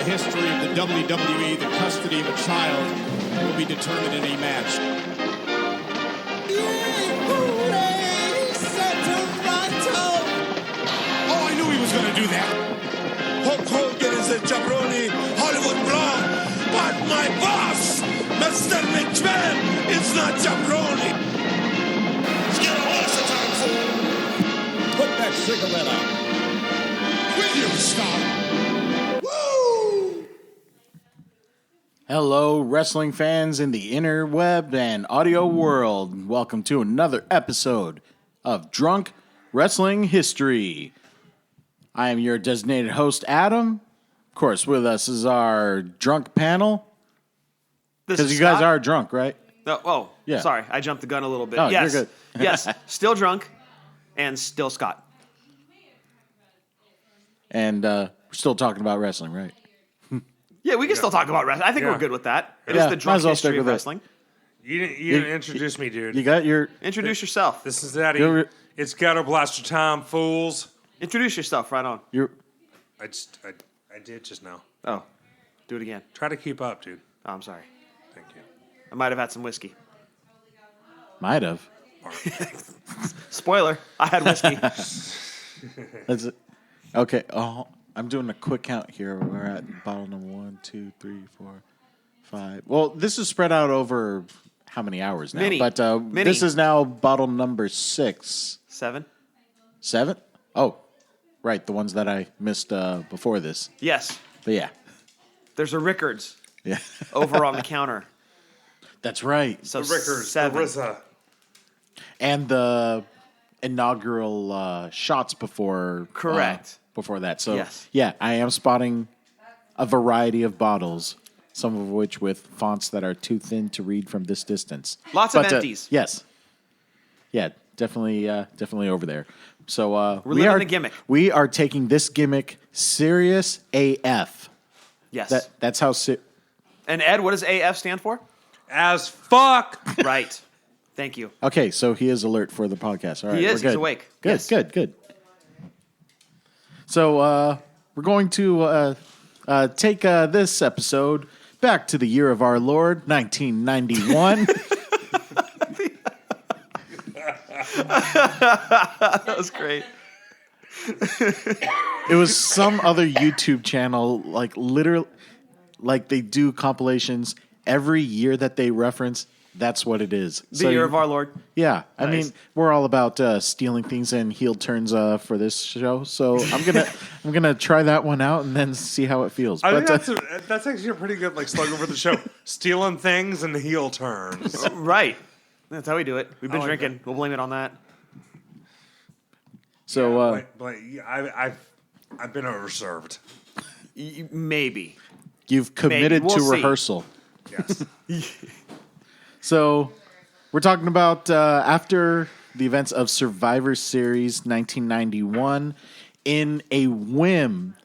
the history of the WWE, the custody of a child will be determined in a match. Oh, I knew he was going to do that. Hulk Hogan is a jabroni Hollywood blonde, but my boss, Mr. McMahon, is not jabroni. Let's get a horse of time, fool. Put that cigarette out. Will you stop? Woo! Hello, wrestling fans in the interweb and audio world. Welcome to another episode of Drunk Wrestling History. I am your designated host, Adam. Of course, with us is our drunk panel. Because you guys are drunk, right? Yeah. Sorry. I jumped the gun a little bit. Oh, yes. you're good. Yes. Still drunk and still Scott. And we're still talking about wrestling, right? Yeah, we can still talk about wrestling. I think we're good with that. It Yeah, is the might drunk as well history stick of with it. wrestling. You didn't introduce me, dude. You got your... Introduce yourself. This is Daddy. You're- It's Ghetto Blaster time, fools. Introduce yourself right on. I did just now. Oh, do it again. Try to keep up, dude. Oh, I'm sorry. Thank you. I might have had some whiskey. Might have. Spoiler, I had whiskey. That's it. Okay. Oh, I'm doing a quick count here. We're at bottle number 1, 2, 3, 4, 5. Well, this is spread out over how many hours now? Many. But Many. this is now bottle number 6. 7? 7? Oh, right. The ones that I missed before this. Yes. But yeah. There's a Rickards Yeah. over on the counter. That's right. So The Rickers, the 7. RZA. And the inaugural shots before. Correct. Before that. So, Yes. yeah, I am spotting a variety of bottles, some of which with fonts that are too thin to read from this distance. Lots of empties. Yes. Yeah, definitely over there. So We're living the gimmick. We are taking this gimmick serious AF. Yes. That's how. And Ed, what does AF stand for? As fuck. Right. Thank you. Okay, so he is alert for the podcast. All right, He is. we're good. He's awake. Good, Yes. good. So we're going to take this episode back to the year of our Lord, 1991. That was great. It was some other YouTube channel, like literally, like they do compilations every year that they reference. That's what it is. The year of our Lord. Yeah, I Nice. mean, we're all about stealing things and heel turns for this show. So I'm gonna try that one out and then see how it feels. I think But that's actually a pretty good slogan for the show. Stealing things and heel turns. Right. That's how we do it. We've been I like drinking. We'll blame it on that. so I've been reserved. Maybe. you've committed We'll to see. rehearsal. Yes. So we're talking about after the events of Survivor Series 1991. In a whim,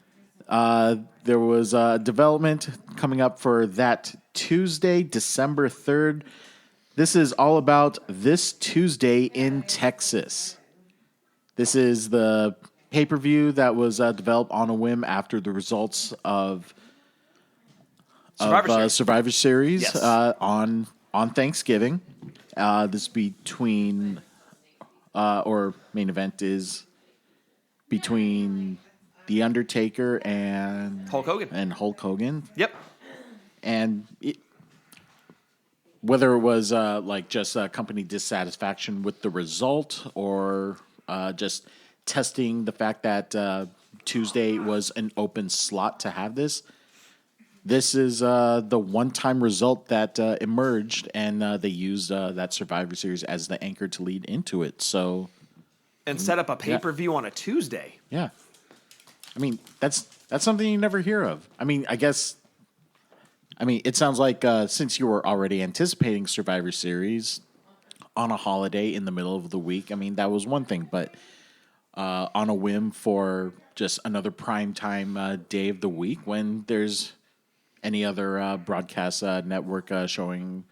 there was a development coming up for that Tuesday, December 3rd. This is all about this Tuesday in Texas. This is the pay-per-view that was developed on a whim after the results of Survivor Series. Series Yes. on Thanksgiving. This between or main event is between The Undertaker and Hulk Hogan. Yep. And whether it was just company dissatisfaction with the result or just testing the fact that Tuesday was an open slot to have this. This is the one-time result that emerged, and they used that Survivor Series as the anchor to lead into it. So, And set up a pay-per-view on a Tuesday. yeah, I mean that's something you never hear of. I mean, it sounds like since you were already anticipating Survivor Series on a holiday in the middle of the week, I mean that was one thing, but on a whim for just another primetime day of the week when there's any other broadcast network showing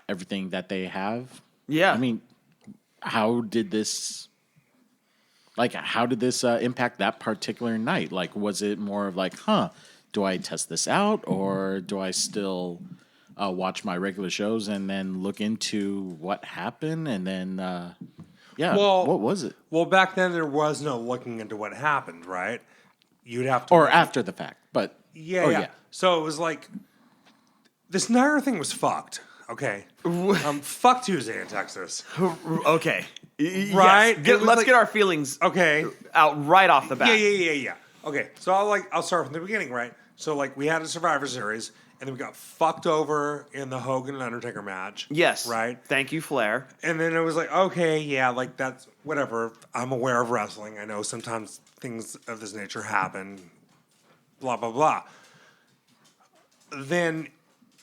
everything that they have. Yeah. I mean, how did this Like, how did this impact that particular night? Like, was it more of like, do I test this out, or do I still watch my regular shows and then look into what happened, and then Well, what was it? Well, back then there was no looking into what happened, right? You'd have to Or wait. after the fact, but Yeah. So it was like this entire thing was fucked. Okay, fuck Tuesday in Texas. Okay. Right? Yes. It was Let's like- get our feelings Okay. out right off the bat. Yeah. Okay, so I'll start from the beginning, right? So like we had a Survivor Series, and then we got fucked over in the Hogan and Undertaker match. Yes. Right. Thank you, Flair. And then it was like, okay, yeah, like that's whatever. I'm aware of wrestling. I know sometimes things of this nature happen. Blah blah blah. Then,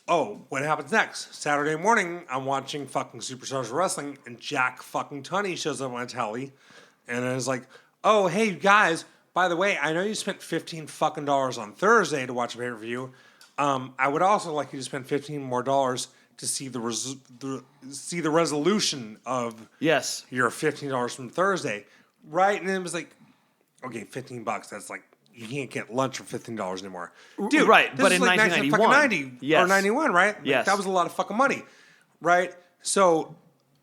what happens next? Saturday morning, I'm watching fucking Superstars Wrestling, and Jack fucking Tunney shows up on telly, and I was like, oh hey you guys, by the way, I know you spent $15 fucking on Thursday to watch a pay per view. I would also like you to spend $15 more to see the resolution of Yes. your $15 from Thursday, right? And it was like, okay, $15. That's like you can't get lunch for $15 anymore, dude. Right, this but is in like 1991, yes. or 91, right? Like, Yes. that was a lot of fucking money, right? So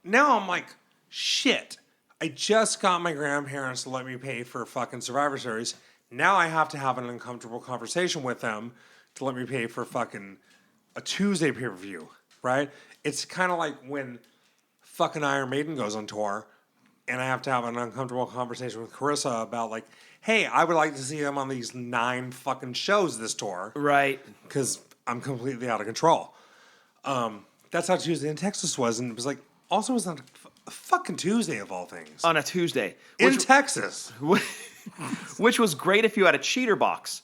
now I'm like, shit. I just got my grandparents to let me pay for fucking Survivor Series. Now I have to have an uncomfortable conversation with them to let me pay for fucking a Tuesday pay-per-view, right? It's kind of like when fucking Iron Maiden goes on tour and I have to have an uncomfortable conversation with Carissa about like, hey, I would like to see them on these 9 fucking shows this tour Right. because I'm completely out of control. That's how Tuesday in Texas was, and it was like, also it was on a fucking Tuesday of all things. On a Tuesday. In Texas. Which was great if you had a cheater box.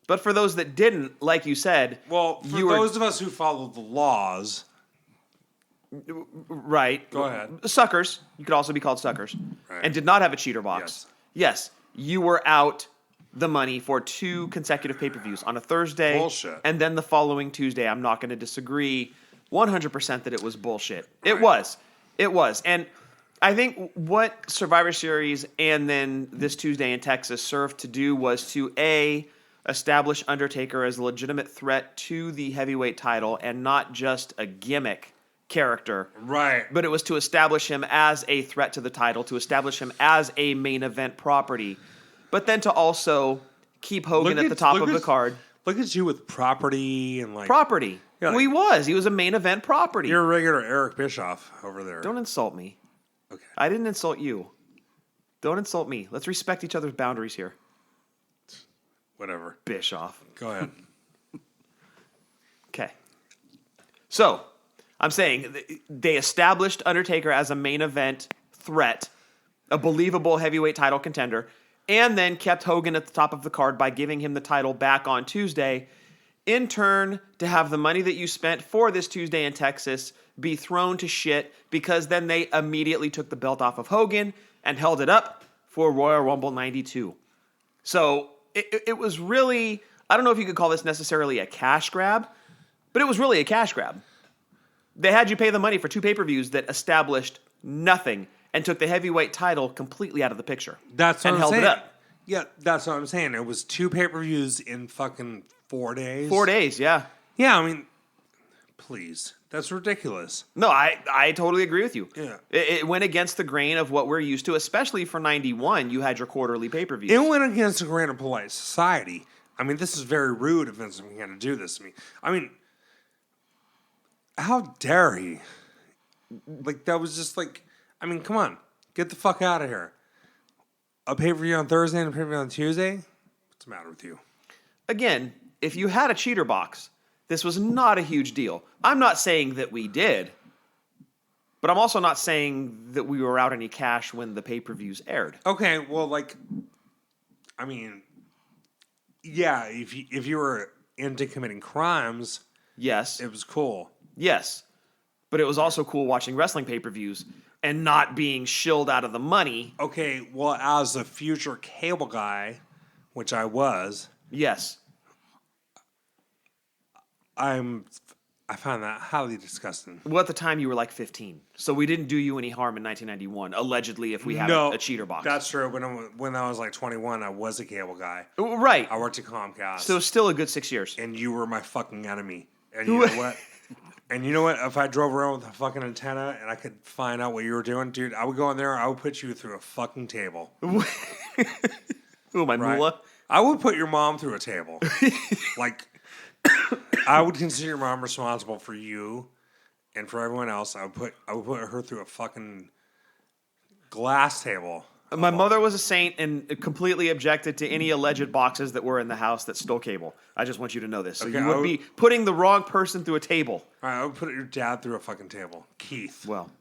But for those that didn't, like you said, Well, for those of us who follow the laws, right. Go ahead. Suckers. You could also be called suckers. Right. And did not have a cheater box. Yes. You were out the money for 2 consecutive pay-per-views on a Thursday. Bullshit. And then the following Tuesday. I'm not going to disagree 100% that it was bullshit. It Right. was. It was. And I think what Survivor Series and then this Tuesday in Texas served to do was to establish Undertaker as a legitimate threat to the heavyweight title and not just a gimmick character. right? But it was to establish him as a threat to the title, to establish him as a main event property, but then to also keep Hogan at the top of the card. Look at you with property and like Property. Yeah, Well, he was. He was a main event property. You're a regular Eric Bischoff over there. Don't insult me. Okay. I didn't insult you. Don't insult me. Let's respect each other's boundaries here. Whatever. Bischoff. Go ahead. Okay. So, I'm saying they established Undertaker as a main event threat, a believable heavyweight title contender, and then kept Hogan at the top of the card by giving him the title back on Tuesday. In turn, to have the money that you spent for this Tuesday in Texas be thrown to shit because then they immediately took the belt off of Hogan and held it up for Royal Rumble 92. So it was really, I don't know if you could call this necessarily a cash grab, but it was really a cash grab. They had you pay the money for 2 pay-per-views that established nothing and took the heavyweight title completely out of the picture. That's what and I'm held saying. it up. Yeah, that's what I'm saying. It was 2 pay-per-views in fucking 4 days. 4 days, yeah. Yeah, I mean, please. That's ridiculous. No, I totally agree with you. Yeah. It went against the grain of what we're used to, especially for 91. You had your quarterly pay-per-views. It went against the grain of polite society. I mean, this is very rude of Vince McMahon to do this to me. I mean, how dare he? Like, that was just like, I mean, come on. Get the fuck out of here. A pay-per-view on Thursday and a pay-per-view on Tuesday? What's the matter with you? Again, if you had a cheater box, this was not a huge deal. I'm not saying that we did, but I'm also not saying that we were out any cash when the pay-per-views aired. Okay, well, like, I mean, yeah, if you were into committing crimes, Yes. it was cool. Yes. But it was also cool watching wrestling pay-per-views and not being shilled out of the money. Okay, well, as a future cable guy, which I was, Yes. I'm I found that highly disgusting. Well, at the time, you were like 15. So we didn't do you any harm in 1991, allegedly, if we had a cheater box. That's true. When I was like 21, I was a cable guy. Right. I worked at Comcast. So still a good 6 years. And you were my fucking enemy. And you know what? And you know what? If I drove around with a fucking antenna and I could find out what you were doing, dude, I would go in there. I would put you through a fucking table. Oh, my Right? moolah. I would put your mom through a table. Like, I would consider your mom responsible for you and for everyone else. I would put her through a fucking glass table. My mother was a saint and completely objected to any alleged boxes that were in the house that stole cable. I just want you to know this. So Okay, you would be putting the wrong person through a table. All right, I would put your dad through a fucking table. Keith. Well,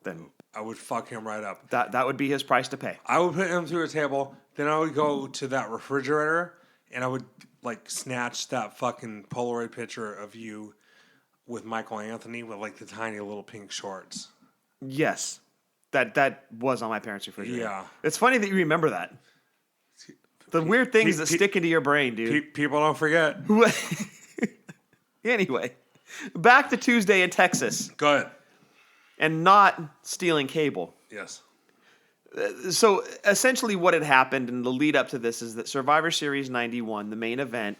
then I would fuck him right up. that would be his price to pay. I would put him through a table. Then I would go to that refrigerator and I would like snatch that fucking Polaroid picture of you with Michael Anthony with like the tiny little pink shorts. Yes. That was on my parents' refrigerator. Yeah. It's funny that you remember that. The weird things that stick into your brain, dude. People don't forget. Anyway, back to Tuesday in Texas Go ahead. and not stealing cable. Yes. So essentially what had happened in the lead up to this is that Survivor Series 91, the main event,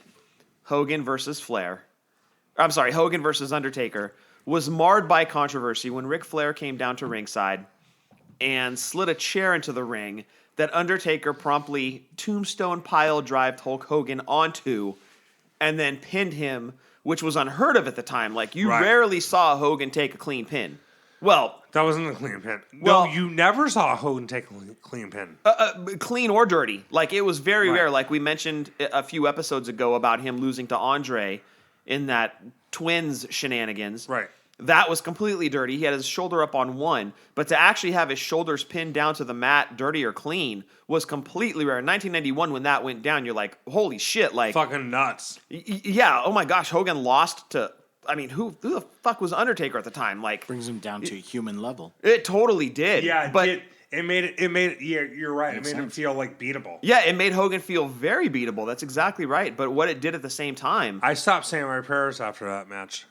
Hogan versus Undertaker, was marred by controversy when Ric Flair came down to ringside and slid a chair into the ring that Undertaker promptly tombstone pile drived Hulk Hogan onto and then pinned him, which was unheard of at the time. Like, you Right. rarely saw Hogan take a clean pin. Well, That wasn't a clean pin. Well- No, you never saw Hogan take a clean pin. clean or dirty. Like, it was very Right. rare. Like we mentioned a few episodes ago about him losing to Andre in that twins shenanigans. Right. That was completely dirty. He had his shoulder up on one, but to actually have his shoulders pinned down to the mat, dirty or clean, was completely rare. In 1991, when that went down, you're like, holy shit! Like, Fucking nuts. yeah. Oh my gosh, Hogan lost to. I mean, who the fuck was Undertaker at the time? Like, Brings him down to a human level. it totally did. Yeah, but it made it. Yeah, you're right. It made him feel like beatable. yeah, it made Hogan feel very beatable. That's exactly right. But what it did at the same time, I stopped saying my prayers after that match.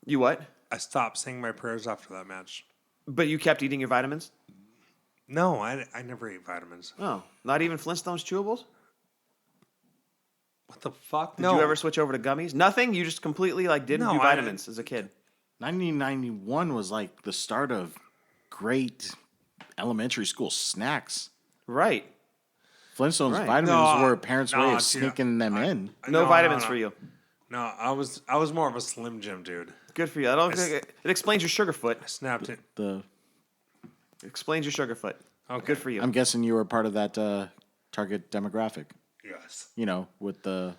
you what? I stopped saying my prayers after that match. But you kept eating your vitamins? No, I never ate vitamins. Oh, not even Flintstones chewables? What the fuck? Did you ever switch over to gummies? Nothing? You just completely didn't No, do I- vitamins as a kid? 1991 was like the start of great elementary school snacks. Right. Flintstones Right. vitamins No, were parents' way no, of dude, sneaking them in. No vitamins for you. No, I was more of a Slim Jim dude. Good for you. It explains your sugar foot. I snapped it. The It explains your sugar foot. Okay. Good for you. I'm guessing you were part of that target demographic. Yes. You know, with the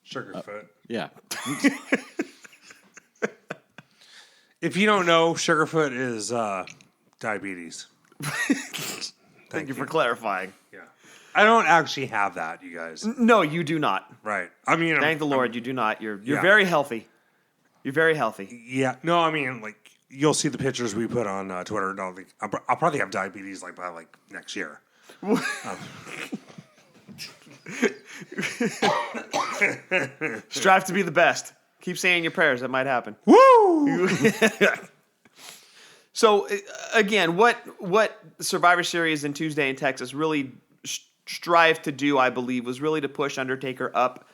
Sugarfoot. yeah. If you don't know, Sugarfoot is diabetes. Thank you for clarifying. Yeah. I don't actually have that, you guys. No, you do not. Right. I mean, Thank the Lord, you do not. You're Yeah. very healthy. You're very healthy. Yeah. No, I mean, like, you'll see the pictures we put on Twitter. No, like, I'll probably have diabetes by next year. Strive to be the best. Keep saying your prayers. That might happen. Woo! So again, what Survivor Series and Tuesday in Texas really strived to do, I believe, was really to push Undertaker up,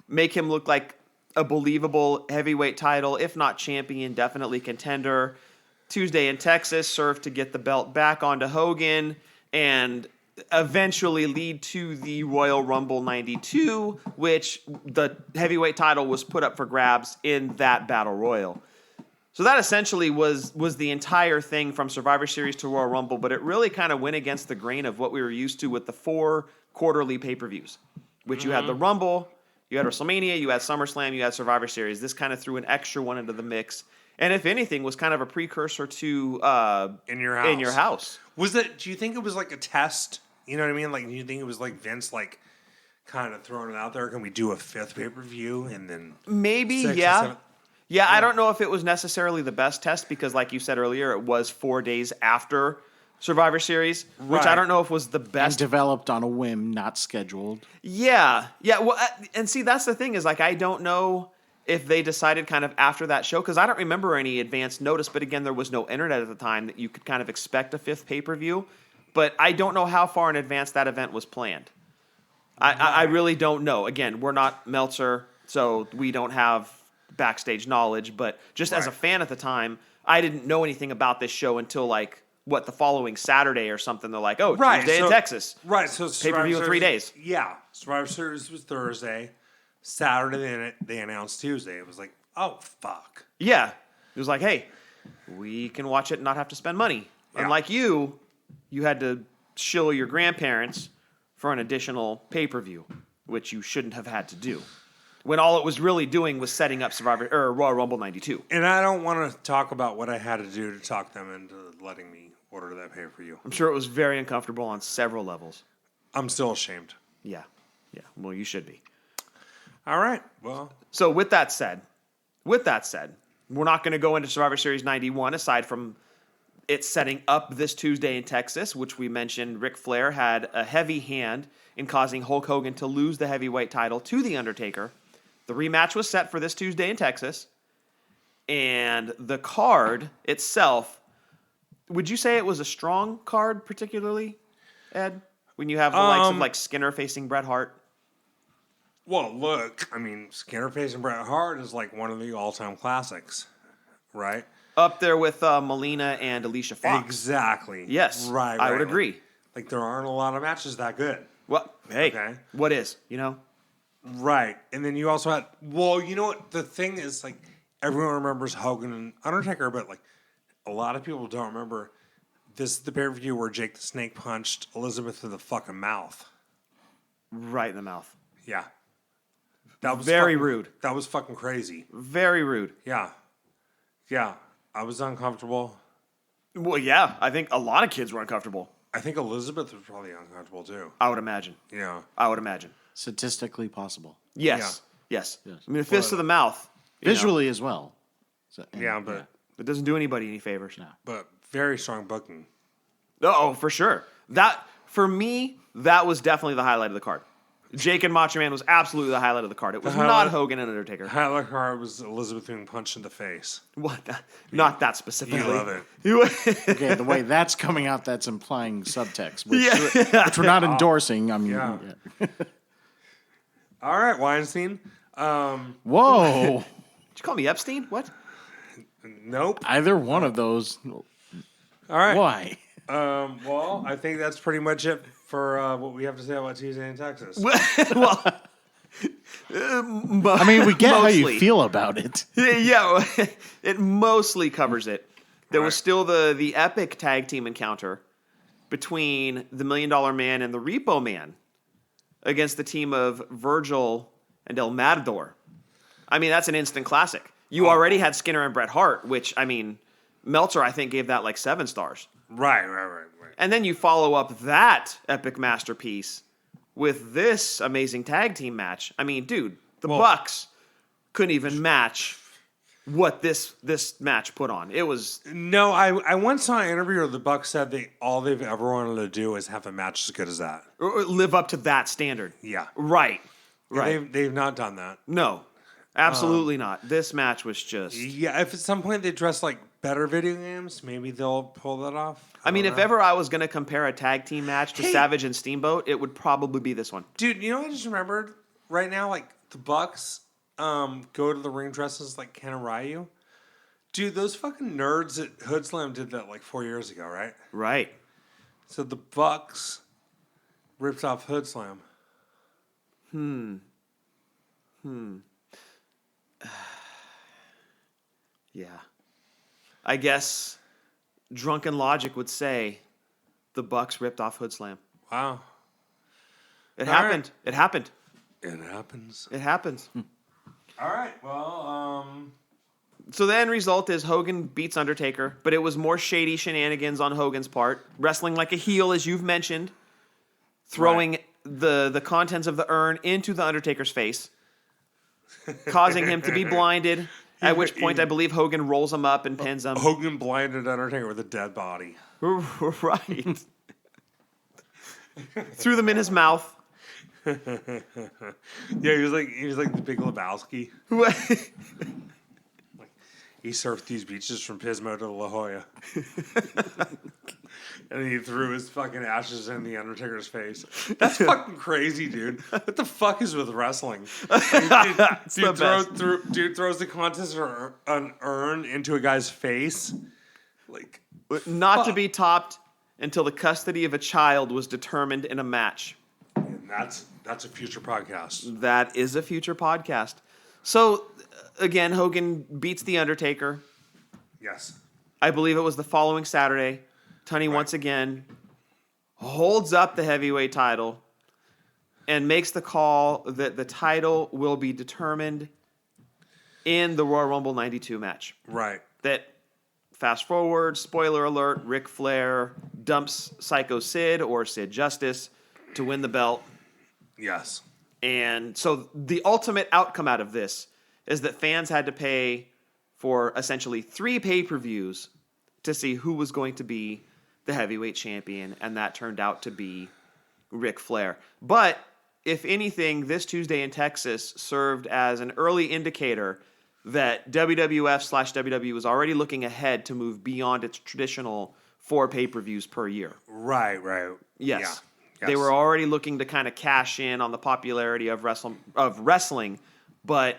make him look like a believable heavyweight title, if not champion, definitely contender. Tuesday in Texas served to get the belt back onto Hogan and eventually lead to the Royal Rumble 92, which the heavyweight title was put up for grabs in that Battle Royal. So that essentially was the entire thing from Survivor Series to Royal Rumble, but it really kind of went against the grain of what we were used to with the 4 quarterly pay-per-views, which you had the Rumble, you had WrestleMania, you had SummerSlam, you had Survivor Series. This kind of threw an extra one into the mix, and if anything, was kind of a precursor to In Your House. In Your House. Was it? Do you think it was like a test? You know what I mean? Like, do you think it was like Vince, like, kind of throwing it out there? Can we do a 5th pay-per-view and then Maybe, 6th and yeah. 7th? Yeah, I don't know if it was necessarily the best test because, like you said earlier, it was 4 days after Survivor Series, which I Right. don't know if was the And best. developed on a whim, not scheduled. Yeah. Well, and see, that's the thing is, like, I don't know if they decided kind of after that show, because I don't remember any advance notice, but again, there was no internet at the time that you could kind of expect a 5th pay-per-view. But I don't know how far in advance that event was planned. I really don't know. Again, we're not Meltzer, so we don't have backstage knowledge. But just as a fan at the time, I didn't know anything about this show until like the following Saturday or something. They're like, Tuesday in Texas. Right, so Pay-per-view in 3 days. Yeah, Survivor Series was Thursday. Saturday, they announced Tuesday. It was like, oh, fuck. Yeah. It was like, hey, we can watch it and not have to spend money. Yeah. And like you had to shill your grandparents for an additional pay-per-view, which you shouldn't have had to do. When all it was really doing was setting up Royal Rumble 92. And I don't want to talk about what I had to do to talk them into letting me order that pay-per-view. I'm sure it was very uncomfortable on several levels. I'm still ashamed. Yeah. Yeah. Well, you should be. All right. Well, So with that said, we're not going to go into Survivor Series 91 aside from it setting up this Tuesday in Texas, which we mentioned Ric Flair had a heavy hand in causing Hulk Hogan to lose the heavyweight title to The Undertaker. The rematch was set for this Tuesday in Texas. And the card itself, would you say it was a strong card particularly, Ed? When you have the likes of like Skinner facing Bret Hart? well, look. I mean, Skinner facing Bret Hart is like one of the all-time classics, right? Up there with Melina and Alicia Fox. Exactly. Yes, Right. I would right. agree. Like there aren't a lot of matches that good. Well, hey, Okay. what is, you know? Right. And then you also had, well, you know what? The thing is, like, everyone remembers Hogan and Undertaker, but, like, a lot of people don't remember this is the pay-per-view where Jake the Snake punched Elizabeth in the fucking mouth. Right in the mouth. Yeah. That was Very fucking- rude. That was fucking crazy. Very rude. Yeah. Yeah. I was uncomfortable. Well, yeah, I think a lot of kids were uncomfortable. I think Elizabeth was probably uncomfortable, too. I would imagine. Yeah. I would imagine. Statistically possible. Yes. Yes. I mean, a fist to the mouth. you know, Visually as well. So, and- Yeah, but it doesn't do anybody any favors. but very strong booking. Oh, for sure. That, for me, that was definitely the highlight of the card. Jake and Macho Man was absolutely the highlight of the card. It was highlight- not Hogan and Undertaker. Highlight card was Elizabeth being punched in the face. What? Not that specifically. You love it. Okay, the way that's coming out, that's implying subtext, which, Yeah. which we're not endorsing. I mean, Yeah. yeah. All right, Weinstein. Whoa! Did you call me Epstein? What? Nope. Either one of those. All right. Why? Well, I think that's pretty much it for what we have to say about Tuesday in Texas. Well, I mean, we get how Mostly. you feel about it. yeah, it mostly covers it. There was Right. still the epic tag team encounter between the $1 Million Man and the Repo Man against the team of Virgil and El Matador. I mean, that's an instant classic. You already had Skinner and Bret Hart, which, I mean, Meltzer, I think, gave that like 7 stars. Right. And then you follow up that epic masterpiece with this amazing tag team match. I mean, dude, the Bucks couldn't even match what this match put on. It was No, I once saw an interview where the Bucks said all they've ever wanted to do is have a match as good as that. live up to that standard. Yeah. Right. Right. They've not done that. No. Absolutely not. This match was just Yeah, if at some point they dress like better video games, maybe they'll pull that off. I mean, don't if know. ever I was going to compare a tag team match to Hey. Savage and Steamboat, it would probably be this one. Dude, you know what I just remembered right now? Like the Bucks go to the ring dresses like Ken and Ryu. Dude, those fucking nerds at Hood Slam did that like 4 years ago, right? Right. So the Bucks ripped off Hood Slam. Yeah. I guess drunken logic would say the Bucks ripped off Hood Slam. Wow. It All happened. right. It happened. It happens. It happens. All right. Well, So the end result is Hogan beats Undertaker, but it was more shady shenanigans on Hogan's part, wrestling like a heel, as you've mentioned, throwing the contents of the urn into the Undertaker's face, causing him to be blinded. At which point, I believe Hogan rolls him up and pins him. Hogan blinded Undertaker with a dead body. Right. Threw them in his mouth. Yeah, he was like the Big Lebowski. He surfed these beaches from Pismo to La Jolla. And he threw his fucking ashes in the Undertaker's face. That's fucking crazy, dude. What the fuck is with wrestling? Like, dude throws the contest or an urn into a guy's face. Like, Not to be topped until the custody of a child was determined in a match. and that's a future podcast. That is a future podcast. So, again, Hogan beats The Undertaker. Yes. I believe it was the following Saturday. Tunney once again holds up the heavyweight title and makes the call that the title will be determined in the Royal Rumble 92 match. Right. That, fast forward, spoiler alert, Ric Flair dumps Psycho Sid or Sid Justice to win the belt. Yes. And so the ultimate outcome out of this is that fans had to pay for essentially 3 pay-per-views to see who was going to be the heavyweight champion, and that turned out to be Ric Flair. But if anything, this Tuesday in Texas served as an early indicator that WWF/WWE was already looking ahead to move beyond its traditional 4 pay-per-views per year. Right. Yes. Yeah. They Yes. were already looking to kind of cash in on the popularity of wrestling, but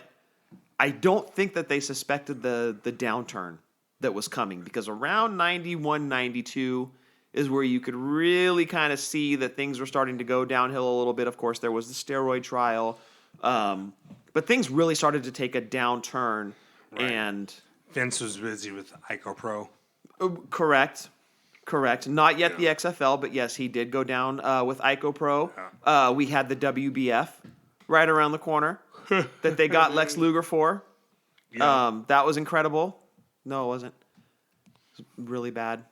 I don't think that they suspected the downturn that was coming, because around 91, 92 is where you could really kind of see that things were starting to go downhill a little bit. Of course, there was the steroid trial, but things really started to take a downturn. Right. And Vince was busy with Ico Pro. Correct. Not yet the XFL, but yes, he did go down with Ico Pro. We had the WBF right around the corner that they got Lex Luger for. Yeah. That was incredible. No, it wasn't. It was really bad.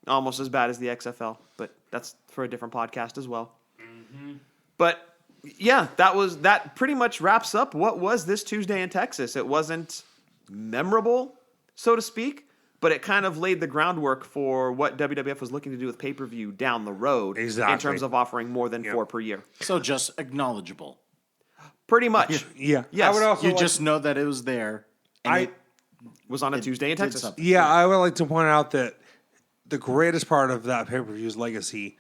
Almost as bad as the XFL, but that's for a different podcast as well. Mm-hmm. But yeah, that pretty much wraps up what was this Tuesday in Texas. It wasn't memorable, so to speak, but it kind of laid the groundwork for what WWF was looking to do with pay-per-view down the road. Exactly. In terms of offering more than 4 per year. So just acknowledgeable. Pretty much. Yeah. Yes. I would also You like- just know that it was there. And I it Was on a Tuesday in did Texas. something. Yeah, I would like to point out that the greatest part of that pay-per-view's legacy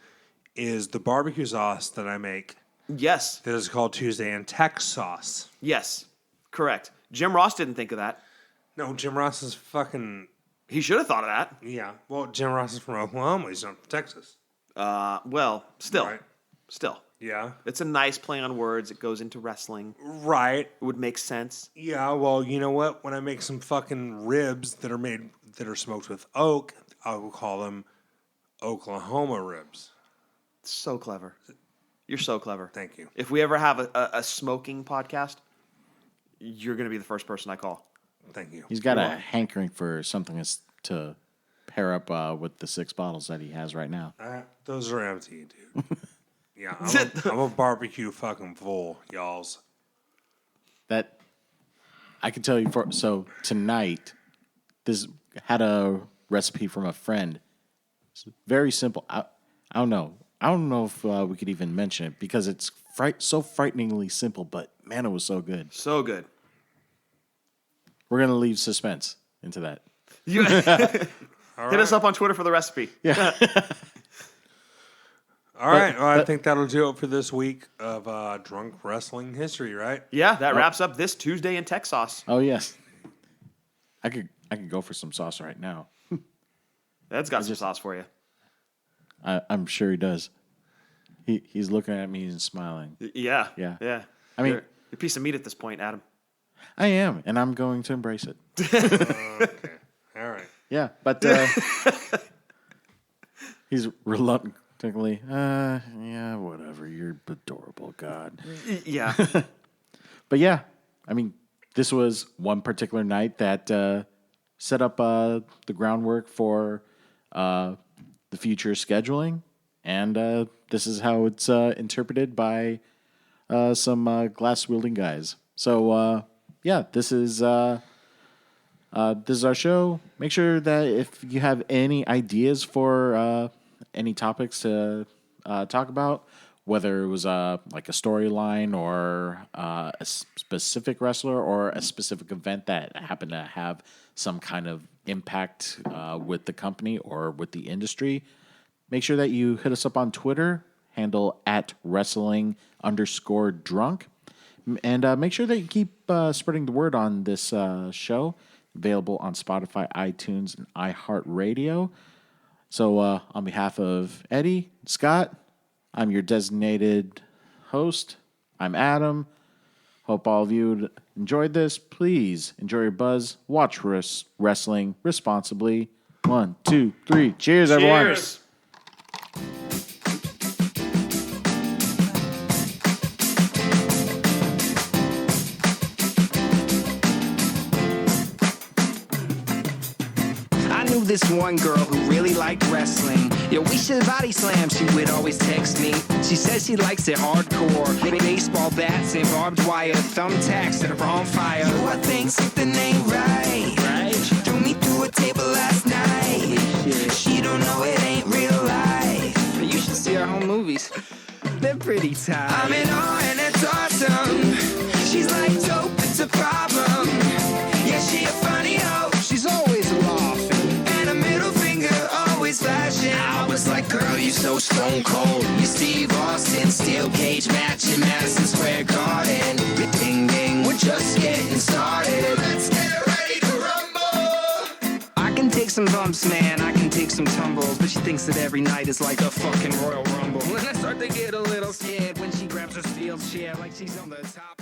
is the barbecue sauce that I make Yes. that is called Tuesday and Tex sauce. Yes. Correct. Jim Ross didn't think of that. No, Jim Ross is fucking... He should have thought of that. Yeah. Well, Jim Ross is from Oklahoma. He's not from Texas. Well, still. Right. Still. Yeah. It's a nice play on words. It goes into wrestling. Right. It would make sense. Yeah, well, you know what? When I make some fucking ribs that are smoked with oak, I will call them Oklahoma ribs. So clever. You're so clever. Thank you. If we ever have a smoking podcast, you're going to be the first person I call. Thank you. He's got a hankering for something to pair up with the 6 bottles that he has right now. Those are empty, dude. Yeah, I'm a barbecue fucking fool, y'alls. That I can tell you so tonight, this had a recipe from a friend. It's very simple. I don't know. I don't know if we could even mention it because it's so frighteningly simple, but man, it was so good. So good. We're going to leave suspense into that. You, hit us up on Twitter for the recipe. Yeah. All right, well, I think that'll do it for this week of drunk wrestling history, right? Yeah, that wraps up this Tuesday in Texas. Oh, yes. I could go for some sauce right now. That's got some sauce for you. I'm sure he does. He's looking at me and smiling. Yeah. Yeah. Yeah. I mean- you're a piece of meat at this point, Adam. I am, and I'm going to embrace it. Okay, all right. Yeah, but he's reluctantly, yeah, whatever. You're adorable, God. Yeah. But yeah, I mean, this was one particular night that set up the groundwork for the future scheduling, and this is how it's interpreted by some glass-wielding guys. So, yeah, this is our show. Make sure that if you have any ideas for any topics to talk about, whether it was like a storyline or a specific wrestler or a specific event that happened to have some kind of impact with the company or with the industry, make sure that you hit us up on Twitter, handle @wrestling_drunk. And make sure that you keep spreading the word on this show, available on Spotify, iTunes, and iHeartRadio. So on behalf of Eddie, Scott, I'm your designated host. I'm Adam. Hope all of you enjoyed this. Please enjoy your buzz. Watch wrestling responsibly. 1, 2, 3. Cheers, everyone. Cheers. I knew this one girl who really liked wrestling. Yo, we should body slam, she would always text me. She says she likes it hardcore. Baseball bats and barbed wire, thumbtacks that are on fire. Yo, I think something ain't right. She threw me through a table last night. She don't know it ain't real life. You should see her home movies. They're pretty tight. I'm in awe and it's awesome. She's like dope, it's a problem. Yeah, she a funny hoe. She's always laughing. And a middle finger always flashing. I was like, girl, you so stone cold. You Steve Austin, steel cage match in Madison Square Garden. Ding ding, we're just getting started. Let's get ready to rumble. I can take some bumps, man, I can take some tumbles. But she thinks that every night is like a fucking Royal Rumble. When I start to get a little scared when she grabs her steel chair like she's on the top.